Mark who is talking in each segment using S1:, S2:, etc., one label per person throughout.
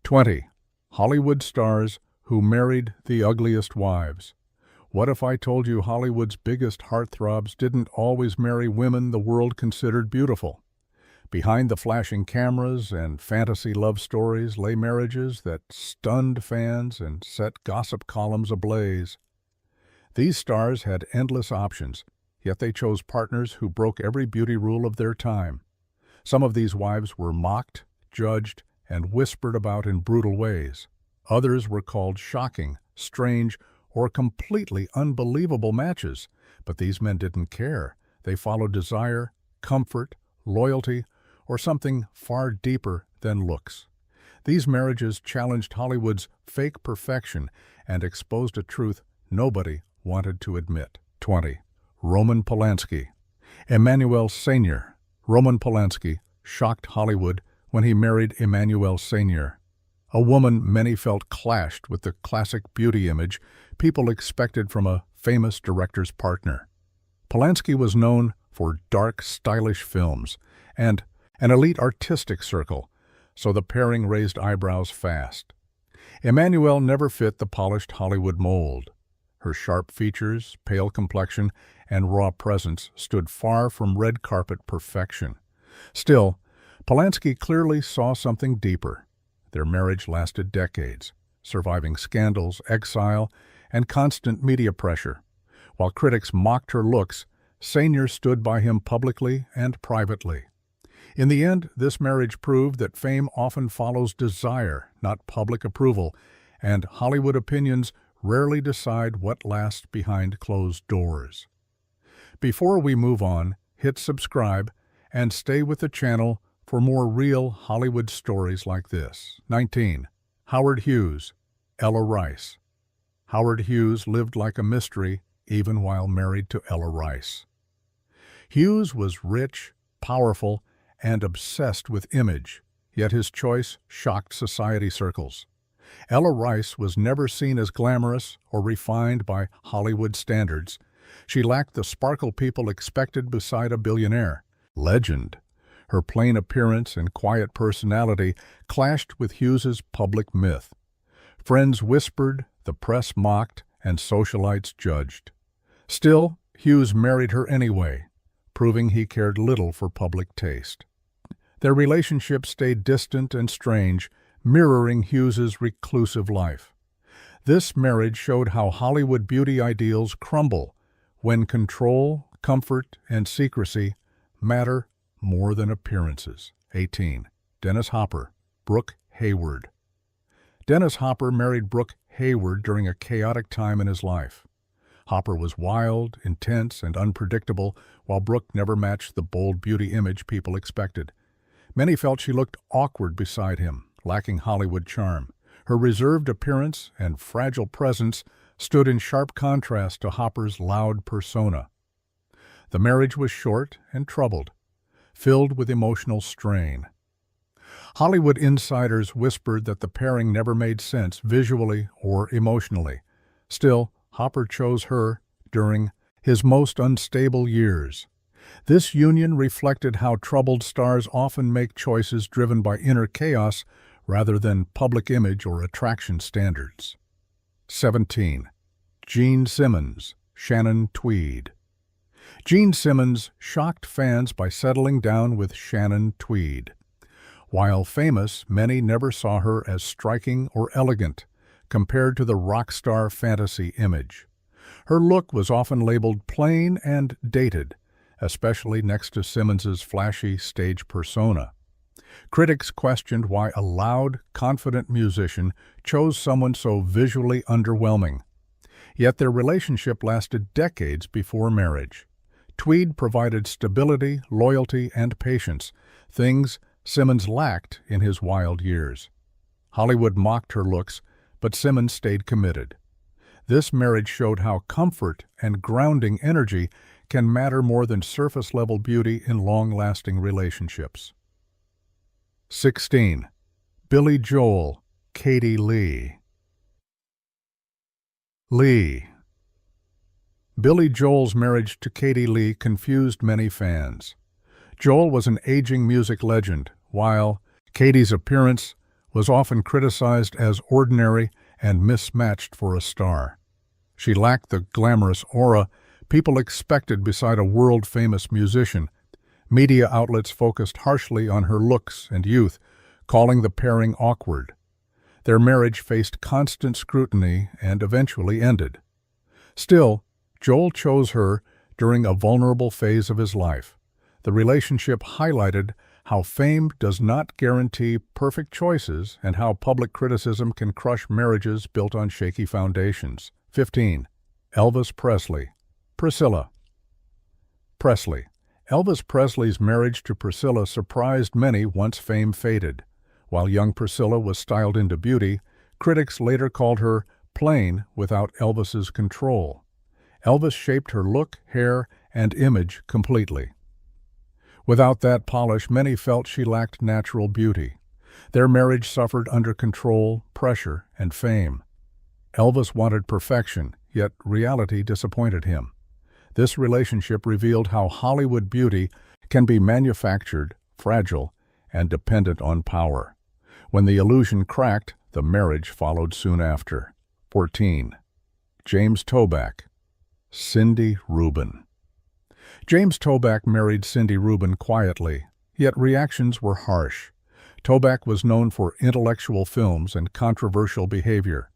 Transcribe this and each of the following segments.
S1: 20. Hollywood stars who married the ugliest wives. What if I told you Hollywood's biggest heartthrobs didn't always marry women the world considered beautiful? Behind the flashing cameras and fantasy love stories lay marriages that stunned fans and set gossip columns ablaze. These stars had endless options, yet they chose partners who broke every beauty rule of their time. Some of these wives were mocked, judged, and whispered about in brutal ways. Others were called shocking, strange, or completely unbelievable matches, but these men didn't care. They followed desire, comfort, loyalty, or something far deeper than looks. These marriages challenged Hollywood's fake perfection and exposed a truth nobody wanted to admit. 20. Roman Polanski. Emmanuelle Senior. Roman Polanski shocked Hollywood when he married Emmanuelle Senior, a woman many felt clashed with the classic beauty image people expected from a famous director's partner. Polanski was known for dark, stylish films and an elite artistic circle, so the pairing raised eyebrows fast. Emmanuelle never fit the polished Hollywood mold. Her sharp features, pale complexion, and raw presence stood far from red carpet perfection. Still, Polanski clearly saw something deeper. Their marriage lasted decades, surviving scandals, exile, and constant media pressure. While critics mocked her looks, Senior stood by him publicly and privately. In the end, this marriage proved that fame often follows desire, not public approval, and Hollywood opinions rarely decide what lasts behind closed doors. Before we move on, hit subscribe and stay with the channel for more real Hollywood stories like this. 19. Howard Hughes. Ella Rice. Howard Hughes lived like a mystery even while married to Ella Rice. Hughes was rich, powerful, and obsessed with image, yet his choice shocked society circles. Ella Rice was never seen as glamorous or refined by Hollywood standards. She lacked the sparkle people expected beside a billionaire. Legend. Her plain appearance and quiet personality clashed with Hughes's public myth. Friends whispered, the press mocked, and socialites judged. Still, Hughes married her anyway, proving he cared little for public taste. Their relationship stayed distant and strange, mirroring Hughes's reclusive life. This marriage showed how Hollywood beauty ideals crumble when control, comfort, and secrecy matter more than appearances. 18. Dennis Hopper. Brooke Hayward. Dennis Hopper married Brooke Hayward during a chaotic time in his life. Hopper was wild, intense, and unpredictable, while Brooke never matched the bold beauty image people expected. Many felt she looked awkward beside him, lacking Hollywood charm. Her reserved appearance and fragile presence stood in sharp contrast to Hopper's loud persona. The marriage was short and troubled, filled with emotional strain. Hollywood insiders whispered that the pairing never made sense visually or emotionally. Still, Hopper chose her during his most unstable years. This union reflected how troubled stars often make choices driven by inner chaos rather than public image or attraction standards. 17. Gene Simmons. Shannon Tweed. Gene Simmons shocked fans by settling down with Shannon Tweed. While famous, many never saw her as striking or elegant compared to the rock star fantasy image. Her look was often labeled plain and dated, especially next to Simmons's flashy stage persona. Critics questioned why a loud, confident musician chose someone so visually underwhelming. Yet their relationship lasted decades before marriage. Tweed provided stability, loyalty, and patience, things Simmons lacked in his wild years. Hollywood mocked her looks, but Simmons stayed committed. This marriage showed how comfort and grounding energy can matter more than surface-level beauty in long-lasting relationships. 16. Billy Joel. Katie Lee. Lee. Billy Joel's marriage to Katie Lee confused many fans. Joel was an aging music legend, while Katie's appearance was often criticized as ordinary and mismatched for a star. She lacked the glamorous aura people expected beside a world-famous musician. Media outlets focused harshly on her looks and youth, calling the pairing awkward. Their marriage faced constant scrutiny and eventually ended. Still, Joel chose her during a vulnerable phase of his life. The relationship highlighted how fame does not guarantee perfect choices and how public criticism can crush marriages built on shaky foundations. 15. Elvis Presley. Priscilla. Presley. Elvis Presley's marriage to Priscilla surprised many once fame faded. While young Priscilla was styled into beauty, critics later called her plain without Elvis's control. Elvis shaped her look, hair, and image completely. Without that polish, many felt she lacked natural beauty. Their marriage suffered under control, pressure, and fame. Elvis wanted perfection, yet reality disappointed him. This relationship revealed how Hollywood beauty can be manufactured, fragile, and dependent on power. When the illusion cracked, the marriage followed soon after. 14. James Toback. Cindy Rubin. James Toback married Cindy Rubin quietly, yet reactions were harsh. Toback was known for intellectual films and controversial behavior.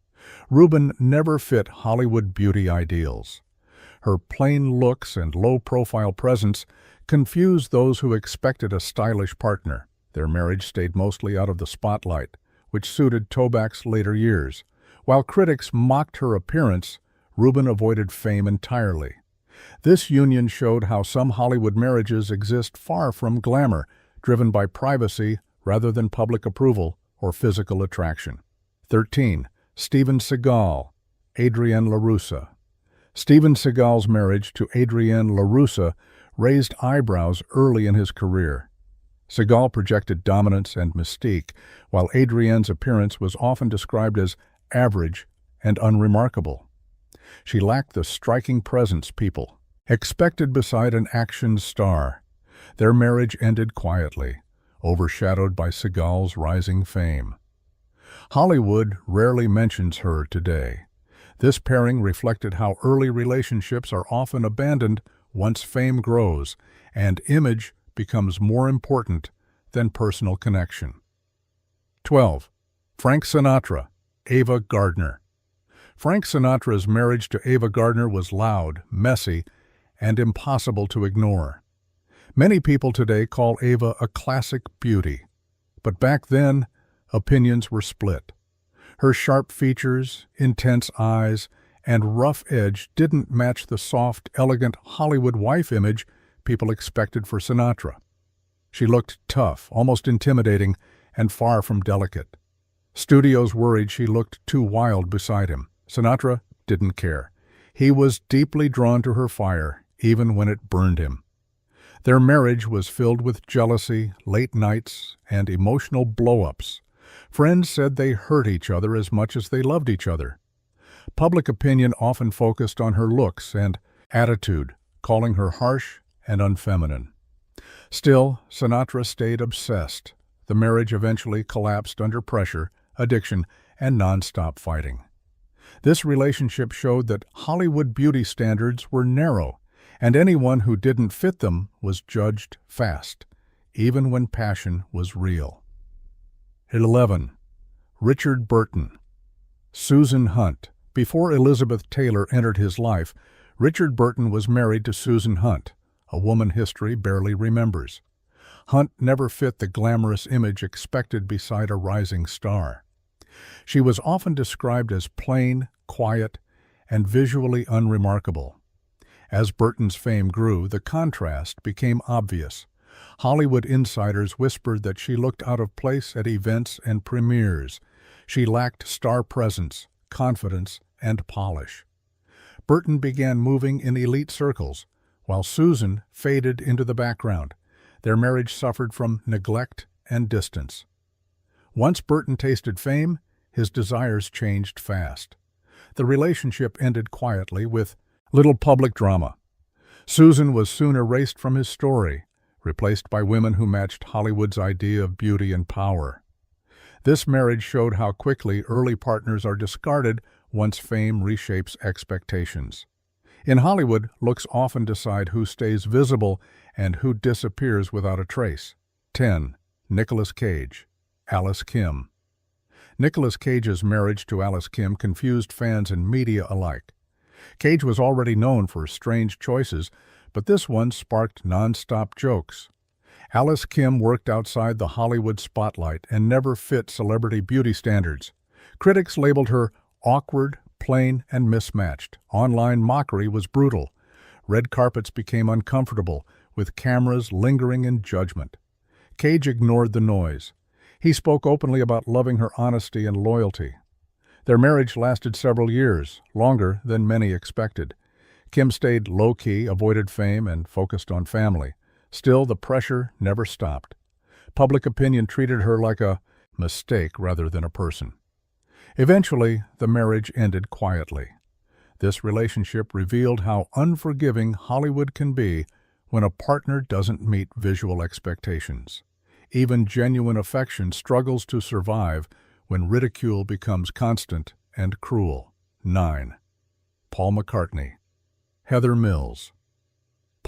S1: Rubin never fit Hollywood beauty ideals. Her plain looks and low-profile presence confused those who expected a stylish partner. Their marriage stayed mostly out of the spotlight, which suited Toback's later years. While critics mocked her appearance, Rubin avoided fame entirely. This union showed how some Hollywood marriages exist far from glamour, driven by privacy rather than public approval or physical attraction. 13. Steven Seagal. Adrienne LaRussa. Steven Seagal's marriage to Adrienne LaRussa raised eyebrows early in his career. Seagal projected dominance and mystique, while Adrienne's appearance was often described as average and unremarkable. She lacked the striking presence people expected beside an action star. Their marriage ended quietly, overshadowed by Seagal's rising fame. Hollywood rarely mentions her today. This pairing reflected how early relationships are often abandoned once fame grows and image becomes more important than personal connection. 12. Frank Sinatra. Ava Gardner. Frank Sinatra's marriage to Ava Gardner was loud, messy, and impossible to ignore. Many people today call Ava a classic beauty, but back then, opinions were split. Her sharp features, intense eyes, and rough edge didn't match the soft, elegant Hollywood wife image people expected for Sinatra. She looked tough, almost intimidating, and far from delicate. Studios worried she looked too wild beside him. Sinatra didn't care. He was deeply drawn to her fire, even when it burned him. Their marriage was filled with jealousy, late nights, and emotional blow-ups. Friends said they hurt each other as much as they loved each other. Public opinion often focused on her looks and attitude, calling her harsh and unfeminine. Still, Sinatra stayed obsessed. The marriage eventually collapsed under pressure, addiction, and nonstop fighting. This relationship showed that Hollywood beauty standards were narrow, and anyone who didn't fit them was judged fast, even when passion was real. 11. Richard Burton. Susan Hunt. Before Elizabeth Taylor entered his life, Richard Burton was married to Susan Hunt, a woman history barely remembers. Hunt never fit the glamorous image expected beside a rising star. She was often described as plain, quiet, and visually unremarkable. As Burton's fame grew, the contrast became obvious. Hollywood insiders whispered that she looked out of place at events and premieres. She lacked star presence, confidence, and polish. Burton began moving in elite circles, while Susan faded into the background. Their marriage suffered from neglect and distance. Once Burton tasted fame, his desires changed fast. The relationship ended quietly with little public drama. Susan was soon erased from his story, replaced by women who matched Hollywood's idea of beauty and power. This marriage showed how quickly early partners are discarded once fame reshapes expectations. In Hollywood, looks often decide who stays visible and who disappears without a trace. 10. Nicolas Cage. Alice Kim. Nicolas Cage's marriage to Alice Kim confused fans and media alike. Cage was already known for strange choices, but this one sparked non-stop jokes. Alice Kim worked outside the Hollywood spotlight and never fit celebrity beauty standards. Critics labeled her awkward, plain, and mismatched. Online mockery was brutal. Red carpets became uncomfortable, with cameras lingering in judgment. Cage ignored the noise. He spoke openly about loving her honesty and loyalty. Their marriage lasted several years, longer than many expected. Kim stayed low-key, avoided fame, and focused on family. Still, the pressure never stopped. Public opinion treated her like a mistake rather than a person. Eventually, the marriage ended quietly. This relationship revealed how unforgiving Hollywood can be when a partner doesn't meet visual expectations. Even genuine affection struggles to survive when ridicule becomes constant and cruel. 9. Paul McCartney. Heather Mills.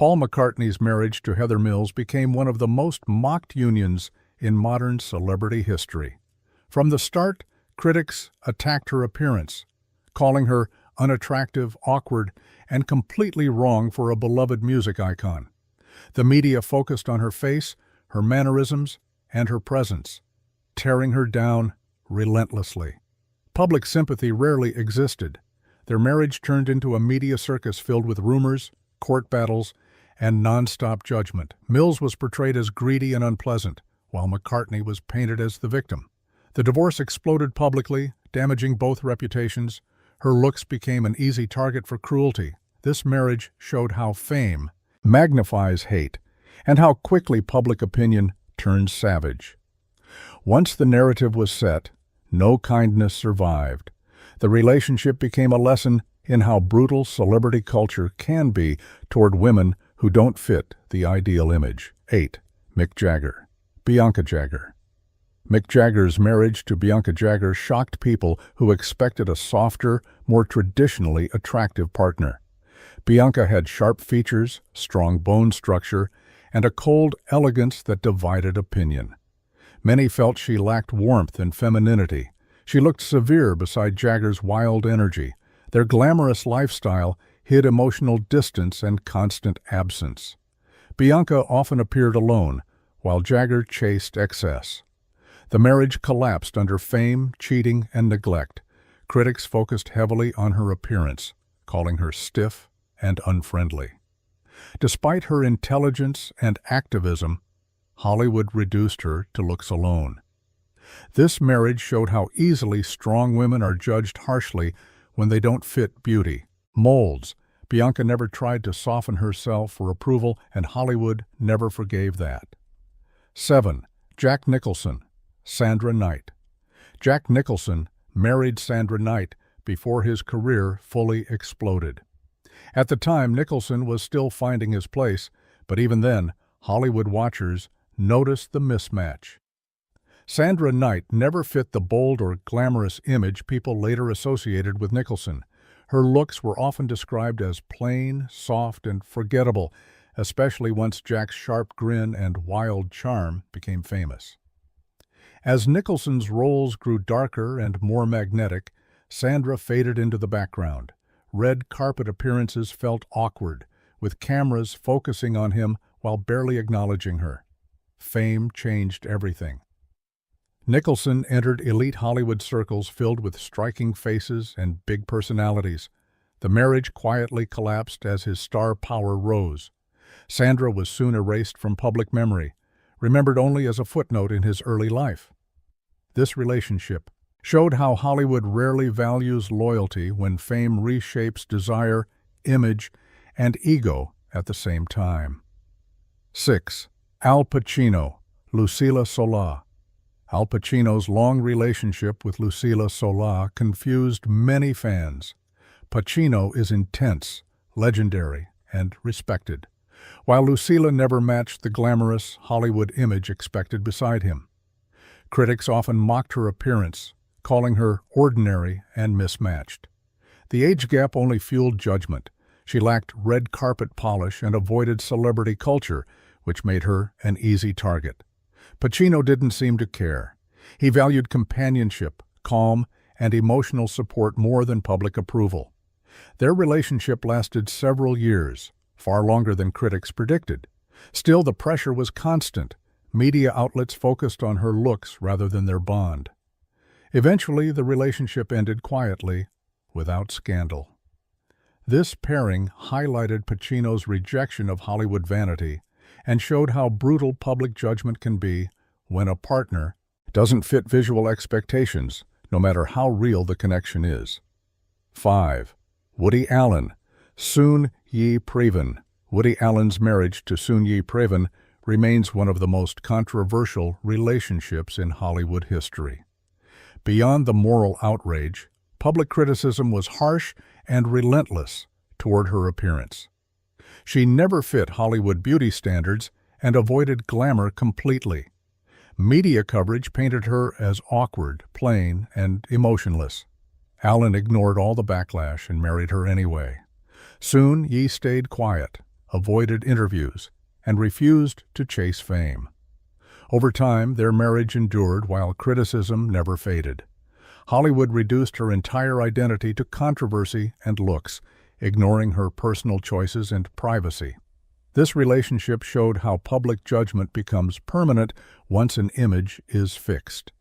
S1: Paul McCartney's marriage to Heather Mills became one of the most mocked unions in modern celebrity history. From the start, critics attacked her appearance, calling her unattractive, awkward, and completely wrong for a beloved music icon. The media focused on her face, her mannerisms, and her presence, tearing her down relentlessly. Public sympathy rarely existed. Their marriage turned into a media circus filled with rumors, court battles, and non-stop judgment. Mills was portrayed as greedy and unpleasant, while McCartney was painted as the victim. The divorce exploded publicly, damaging both reputations. Her looks became an easy target for cruelty. This marriage showed how fame magnifies hate, and how quickly public opinion turns savage. Once the narrative was set, no kindness survived. The relationship became a lesson in how brutal celebrity culture can be toward women who don't fit the ideal image. 8. Mick Jagger. Bianca Jagger. Mick Jagger's marriage to Bianca Jagger shocked people who expected a softer, more traditionally attractive partner. Bianca had sharp features, strong bone structure, and a cold elegance that divided opinion. Many felt she lacked warmth and femininity. She looked severe beside Jagger's wild energy. Their glamorous lifestyle hid emotional distance and constant absence. Bianca often appeared alone, while Jagger chased excess. The marriage collapsed under fame, cheating, and neglect. Critics focused heavily on her appearance, calling her stiff and unfriendly. Despite her intelligence and activism, Hollywood reduced her to looks alone. This marriage showed how easily strong women are judged harshly when they don't fit beauty molds. Bianca never tried to soften herself for approval, and Hollywood never forgave that. 7. Jack Nicholson. Sandra Knight. Jack Nicholson married Sandra Knight before his career fully exploded. At the time, Nicholson was still finding his place, but even then, Hollywood watchers noticed the mismatch. Sandra Knight never fit the bold or glamorous image people later associated with Nicholson. Her looks were often described as plain, soft, and forgettable, especially once Jack's sharp grin and wild charm became famous. As Nicholson's roles grew darker and more magnetic, Sandra faded into the background. Red carpet appearances felt awkward, with cameras focusing on him while barely acknowledging her. Fame changed everything. Nicholson entered elite Hollywood circles filled with striking faces and big personalities. The marriage quietly collapsed as his star power rose. Sandra was soon erased from public memory, remembered only as a footnote in his early life. This relationship showed how Hollywood rarely values loyalty when fame reshapes desire, image, and ego at the same time. 6. Al Pacino. Lucilla Sola. Al Pacino's long relationship with Lucilla Sola confused many fans. Pacino is intense, legendary, and respected, while Lucilla never matched the glamorous Hollywood image expected beside him. Critics often mocked her appearance, calling her ordinary and mismatched. The age gap only fueled judgment. She lacked red carpet polish and avoided celebrity culture, which made her an easy target. Pacino didn't seem to care. He valued companionship, calm, and emotional support more than public approval. Their relationship lasted several years, far longer than critics predicted. Still, the pressure was constant. Media outlets focused on her looks rather than their bond. Eventually, the relationship ended quietly, without scandal. This pairing highlighted Pacino's rejection of Hollywood vanity and showed how brutal public judgment can be when a partner doesn't fit visual expectations, no matter how real the connection is. 5. Woody Allen. Soon-Yi Previn. Woody Allen's marriage to Soon-Yi Previn remains one of the most controversial relationships in Hollywood history. Beyond the moral outrage, public criticism was harsh and relentless toward her appearance. She never fit Hollywood beauty standards and avoided glamour completely. Media coverage painted her as awkward, plain, and emotionless. Allen ignored all the backlash and married her anyway. Soon, Yi stayed quiet, avoided interviews, and refused to chase fame. Over time, their marriage endured while criticism never faded. Hollywood reduced her entire identity to controversy and looks, ignoring her personal choices and privacy. This relationship showed how public judgment becomes permanent once an image is fixed.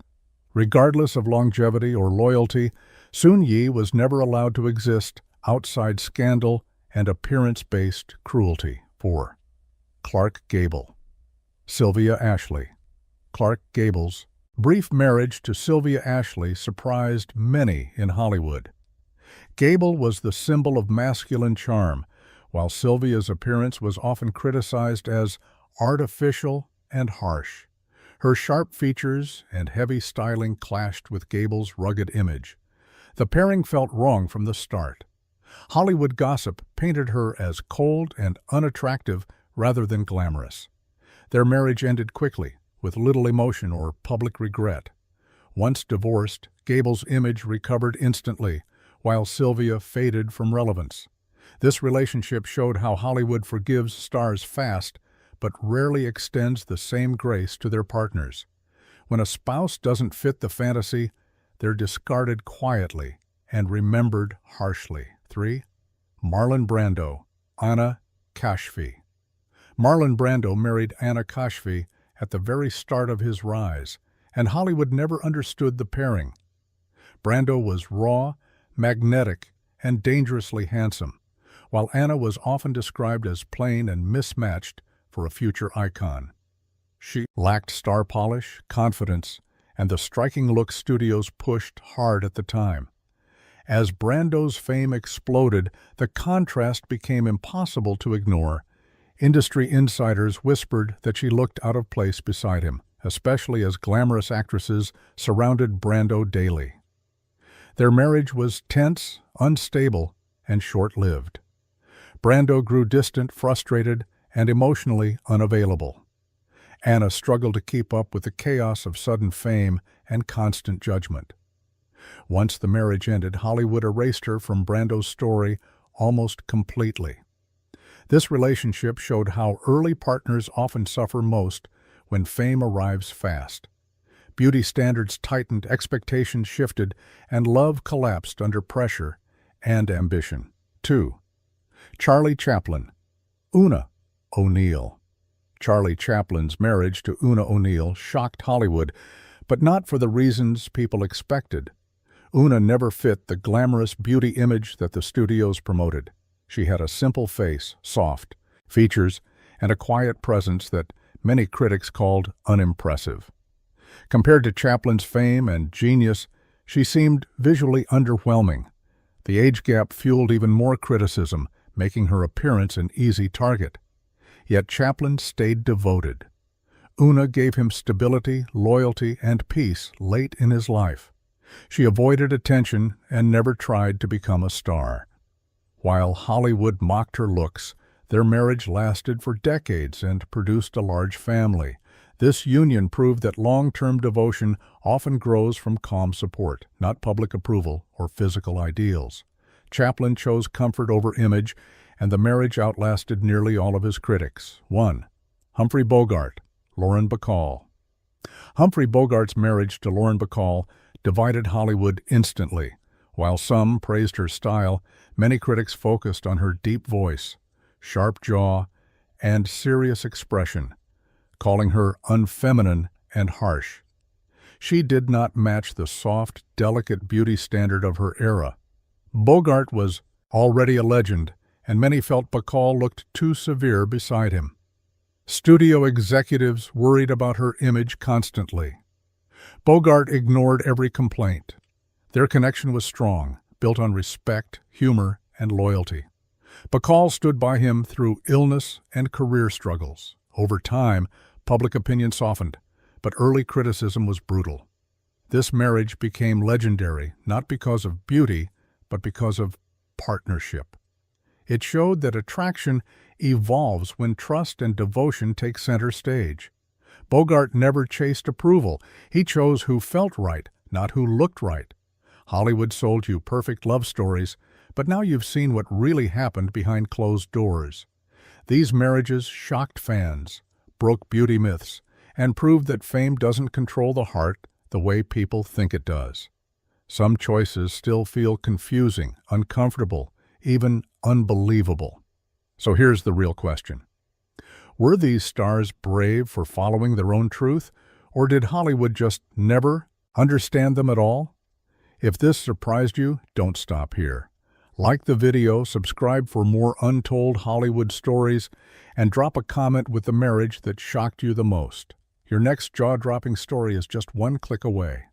S1: Regardless of longevity or loyalty, Soon-Yi was never allowed to exist outside scandal and appearance-based cruelty. 4. Clark Gable. Sylvia Ashley. Clark Gable's brief marriage to Sylvia Ashley surprised many in Hollywood. Gable was the symbol of masculine charm, while Sylvia's appearance was often criticized as artificial and harsh. Her sharp features and heavy styling clashed with Gable's rugged image. The pairing felt wrong from the start. Hollywood gossip painted her as cold and unattractive rather than glamorous. Their marriage ended quickly, with little emotion or public regret. Once divorced, Gable's image recovered instantly, while Sylvia faded from relevance. This relationship showed how Hollywood forgives stars fast, but rarely extends the same grace to their partners. When a spouse doesn't fit the fantasy, they're discarded quietly and remembered harshly. 3. Marlon Brando. Anna Kashfi. Marlon Brando married Anna Kashfi at the very start of his rise, and Hollywood never understood the pairing. Brando was raw, magnetic, and dangerously handsome, while Anna was often described as plain and mismatched for a future icon. She lacked star polish, confidence, and the striking look studios pushed hard at the time. As Brando's fame exploded, the contrast became impossible to ignore. Industry insiders whispered that she looked out of place beside him, especially as glamorous actresses surrounded Brando daily. Their marriage was tense, unstable, and short-lived. Brando grew distant, frustrated, and emotionally unavailable. Anna struggled to keep up with the chaos of sudden fame and constant judgment. Once the marriage ended, Hollywood erased her from Brando's story almost completely. This relationship showed how early partners often suffer most when fame arrives fast. Beauty standards tightened, expectations shifted, and love collapsed under pressure and ambition. 2. Charlie Chaplin. Una O'Neill. Charlie Chaplin's marriage to Una O'Neill shocked Hollywood, but not for the reasons people expected. Una never fit the glamorous beauty image that the studios promoted. She had a simple face, soft features, and a quiet presence that many critics called unimpressive. Compared to Chaplin's fame and genius, she seemed visually underwhelming. The age gap fueled even more criticism, making her appearance an easy target. Yet Chaplin stayed devoted. Una gave him stability, loyalty, and peace late in his life. She avoided attention and never tried to become a star. While Hollywood mocked her looks, their marriage lasted for decades and produced a large family. This union proved that long-term devotion often grows from calm support, not public approval or physical ideals. Chaplin chose comfort over image, and the marriage outlasted nearly all of his critics. 1. Humphrey Bogart, Lauren Bacall. Humphrey Bogart's marriage to Lauren Bacall divided Hollywood instantly. While some praised her style, many critics focused on her deep voice, sharp jaw, and serious expression, calling her unfeminine and harsh. She did not match the soft, delicate beauty standard of her era. Bogart was already a legend, and many felt Bacall looked too severe beside him. Studio executives worried about her image constantly. Bogart ignored every complaint. Their connection was strong, built on respect, humor, and loyalty. Bacall stood by him through illness and career struggles. Over time, public opinion softened, but early criticism was brutal. This marriage became legendary, not because of beauty, but because of partnership. It showed that attraction evolves when trust and devotion take center stage. Bogart never chased approval. He chose who felt right, not who looked right. Hollywood sold you perfect love stories, but now you've seen what really happened behind closed doors. These marriages shocked fans, broke beauty myths, and proved that fame doesn't control the heart the way people think it does. Some choices still feel confusing, uncomfortable, even unbelievable. So here's the real question. Were these stars brave for following their own truth, or did Hollywood just never understand them at all? If this surprised you, don't stop here. Like the video, subscribe for more untold Hollywood stories, and drop a comment with the marriage that shocked you the most. Your next jaw-dropping story is just one click away.